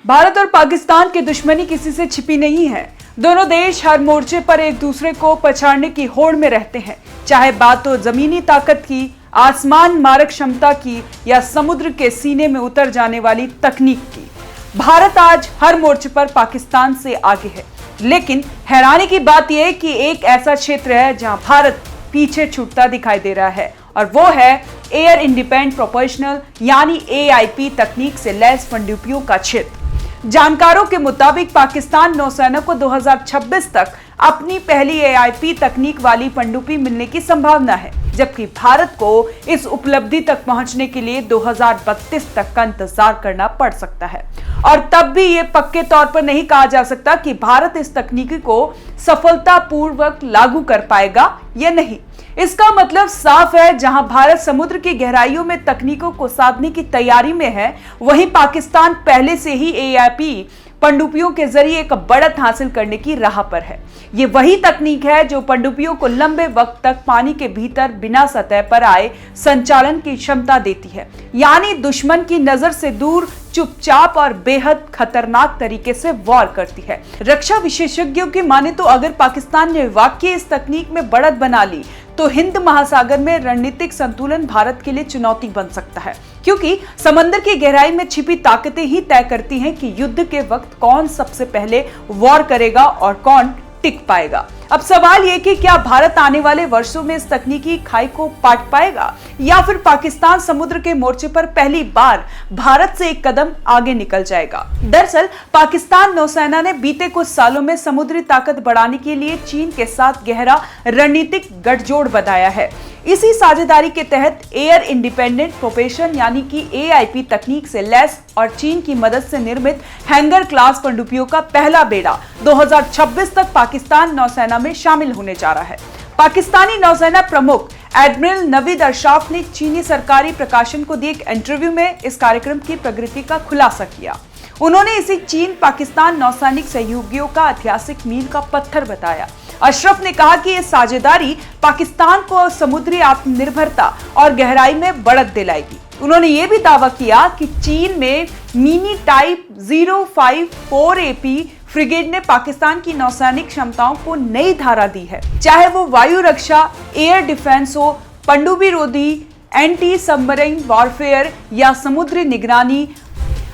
भारत और पाकिस्तान की दुश्मनी किसी से छिपी नहीं है। दोनों देश हर मोर्चे पर एक दूसरे को पछाड़ने की होड़ में रहते हैं, चाहे बात हो जमीनी ताकत की, आसमान मारक क्षमता की या समुद्र के सीने में उतर जाने वाली तकनीक की। भारत आज हर मोर्चे पर पाकिस्तान से आगे है, लेकिन हैरानी की बात यह कि एक ऐसा क्षेत्र है जहां भारत पीछे छूटता दिखाई दे रहा है, और वो है एयर इंडिपेंडेंट प्रोपोर्शनल यानी AIP तकनीक से लैस पनडुब्बियों का क्षेत्र। जानकारों के मुताबिक पाकिस्तान नौसेना को 2026 तक अपनी पहली AIP तकनीक वाली पनडुब्बी मिलने की संभावना है, जबकि भारत को इस उपलब्धि तक पहुंचने के लिए 2032 तक का इंतजार करना पड़ सकता है। और तब भी ये पक्के तौर पर नहीं कहा जा सकता कि भारत इस तकनीकी को सफलतापूर्वक लागू कर पाएगा या नहीं। इसका मतलब साफ है, जहां भारत समुद्र की गहराइयों में तकनीकों को साधने की तैयारी में है, वहीं पाकिस्तान पहले से ही AIP पनडुब्बियों के जरिए एक बढ़त हासिल करने की राह पर है। ये वही तकनीक है जो पनडुब्बियों को लंबे वक्त तक पानी के भीतर बिना सतह पर आए संचालन की क्षमता देती है, यानी दुश्मन की नजर से दूर चुपचाप और बेहद खतरनाक तरीके से वॉर करती है। रक्षा विशेषज्ञों की माने तो अगर पाकिस्तान ने वाकई इस तकनीक में बढ़त बना ली तो हिंद महासागर में रणनीतिक संतुलन भारत के लिए चुनौती बन सकता है, क्योंकि समंदर की गहराई में छिपी ताकतें ही तय करती हैं कि युद्ध के वक्त कौन सबसे पहले वॉर करेगा और कौन टिक पाएगा। अब सवाल यह कि क्या भारत आने वाले वर्षों में इस तकनीकी खाई को पाट पाएगा, या फिर पाकिस्तान समुद्र के मोर्चे पर पहली बार भारत से एक कदम आगे निकल जाएगा। दरअसल पाकिस्तान नौसेना ने बीते कुछ सालों में समुद्री ताकत बढ़ाने के लिए चीन के साथ गहरा रणनीतिक गठजोड़ बनाया है। इसी साझेदारी के तहत एयर इंडिपेंडेंट प्रोपेशन यानी कि AIP तकनीक से लैस और चीन की मदद से निर्मित हैंगर क्लास पनडुब्बियों का पहला बेड़ा 2026 तक पाकिस्तान नौसेना में शामिल होने जा रहा है। पाकिस्तानी नौसेना प्रमुख एडमिरल नवीद अशराफ ने चीनी सरकारी प्रकाशन को दिए एक इंटरव्यू में इस कार्यक्रम की प्रगति का खुलासा किया। उन्होंने इसे चीन पाकिस्तान नौसैनिक सहयोगियों का ऐतिहासिक मील का पत्थर बताया। अशरफ ने कहा कि यह साझेदारी पाकिस्तान को समुद्री आत्मनिर्भरता और गहराई में बढ़त दिलाएगी। उन्होंने यह भी दावा किया कि चीन में मिनी टाइप 054 AP फ्रिगेट ने पाकिस्तान की नौसैनिक क्षमताओं को नई धारा दी है, चाहे वो वायु रक्षा, एयर डिफेंस हो, पनडुब्बी रोधी, एंटी सबमरीन वॉरफेयर या समुद्री निगरानी।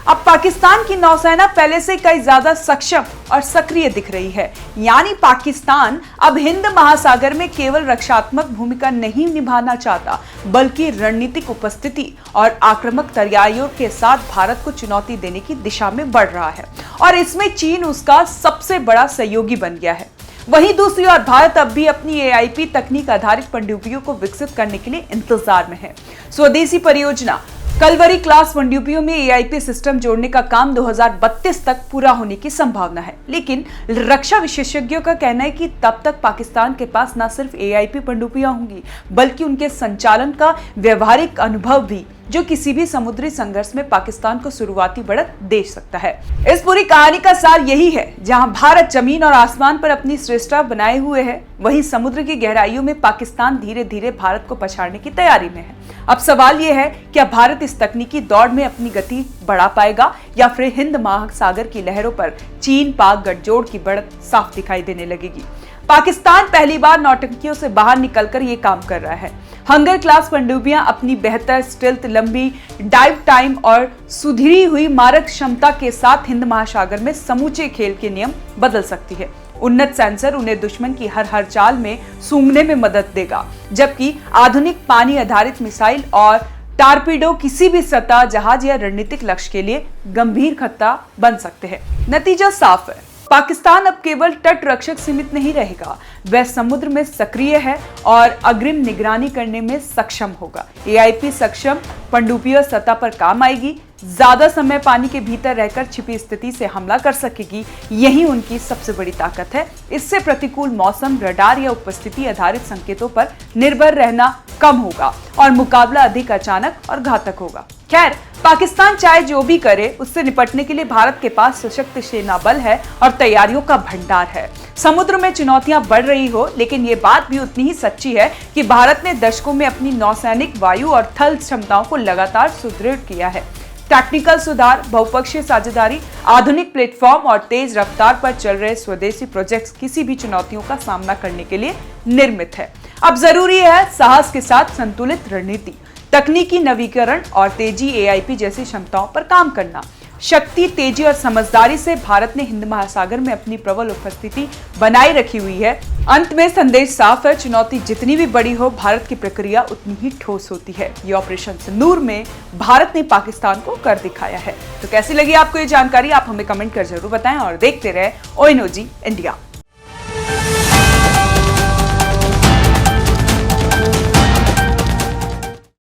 अब पाकिस्तान की नौसेना पहले से कई ज्यादा सक्षम और सक्रिय दिख रही है, यानी पाकिस्तान अब हिंद महासागर में केवल रक्षात्मक भूमिका नहीं निभाना चाहता, बल्कि रणनीतिक उपस्थिति और आक्रामक तैयारियों के साथ भारत को चुनौती देने की दिशा में बढ़ रहा है, और इसमें चीन उसका सबसे बड़ा सहयोगी बन गया है। वहीं दूसरी ओर भारत अब भी अपनी AIP तकनीक आधारित पनडुब्बियों को विकसित करने के लिए इंतजार में है। स्वदेशी परियोजना कलवरी क्लास पनडुब्बियों में AIP सिस्टम जोड़ने का काम 2032 तक पूरा होने की संभावना है, लेकिन रक्षा विशेषज्ञों का कहना है कि तब तक पाकिस्तान के पास न सिर्फ AIP पनडुब्बियां होंगी, बल्कि उनके संचालन का व्यवहारिक अनुभव भी, जो किसी भी समुद्री संघर्ष में पाकिस्तान को शुरुआती बढ़त दे सकता है। इस पूरी कहानी का सार यही है, जहां भारत जमीन और आसमान पर अपनी श्रेष्ठता बनाए हुए है, वहीं समुद्र की गहराइयों में पाकिस्तान धीरे धीरे भारत को पछाड़ने की तैयारी में है। अब सवाल यह है, क्या भारत इस तकनीकी दौड़ में अपनी गति बढ़ा पाएगा, या फिर हिंद महासागर की लहरों पर चीन पाक गठजोड़ की बढ़त साफ दिखाई देने लगेगी। पाकिस्तान पहली बार नौटंकियों से बाहर निकलकर ये काम कर रहा है। हंगर क्लास पनडुब्बियां अपनी बेहतर स्टेल्थ, लंबी डाइव टाइम और सुधरी हुई मारक क्षमता के साथ हिंद महासागर में समूचे खेल के नियम बदल सकती है। उन्नत सेंसर उन्हें दुश्मन की हर चाल में सूंघने में मदद देगा, जबकि आधुनिक पानी आधारित मिसाइल और टारपीडो किसी भी सतह, जहाज या रणनीतिक लक्ष्य के लिए गंभीर खतरा बन सकते हैं। नतीजा साफ है, पाकिस्तान अब केवल तट रक्षक सीमित नहीं रहेगा, वह समुद्र में सक्रिय है और अग्रिम निगरानी करने में सक्षम होगा। AIP सक्षम पनडुब्बियां सतह पर काम आएगी, ज्यादा समय पानी के भीतर रहकर छिपी स्थिति से हमला कर सकेगी। यही उनकी सबसे बड़ी ताकत है। इससे प्रतिकूल मौसम, रडार या उपस्थिति आधारित संकेतों पर निर्भर रहना कम होगा और मुकाबला अधिक अचानक और घातक होगा। खैर, पाकिस्तान चाहे जो भी करे, उससे निपटने के लिए भारत के पास सशक्त सेना बल है और तैयारियों का भंडार है। समुद्र में चुनौतियां बढ़ रही हो, लेकिन ये बात भी उतनी ही सच्ची है कि भारत ने दशकों में अपनी नौसैनिक, वायु और थल क्षमताओं को लगातार सुदृढ़ किया है। टेक्निकल सुधार, बहुपक्षीय साझेदारी, आधुनिक प्लेटफॉर्म और तेज रफ्तार पर चल रहे स्वदेशी प्रोजेक्ट्स किसी भी चुनौतियों का सामना करने के लिए निर्मित है। अब जरूरी है साहस के साथ संतुलित रणनीति, तकनीकी नवीकरण और तेजी AIP जैसी क्षमताओं पर काम करना। शक्ति, तेजी और समझदारी से भारत ने हिंद महासागर में अपनी प्रबल उपस्थिति बनाए रखी हुई है। अंत में संदेश साफ है, चुनौती जितनी भी बड़ी हो, भारत की प्रक्रिया उतनी ही ठोस होती है। ये ऑपरेशन सिंदूर में भारत ने पाकिस्तान को कर दिखाया है। तो कैसी लगी आपको ये जानकारी, आप हमें कमेंट कर जरूर बताएं और देखते रहे ONOG इंडिया।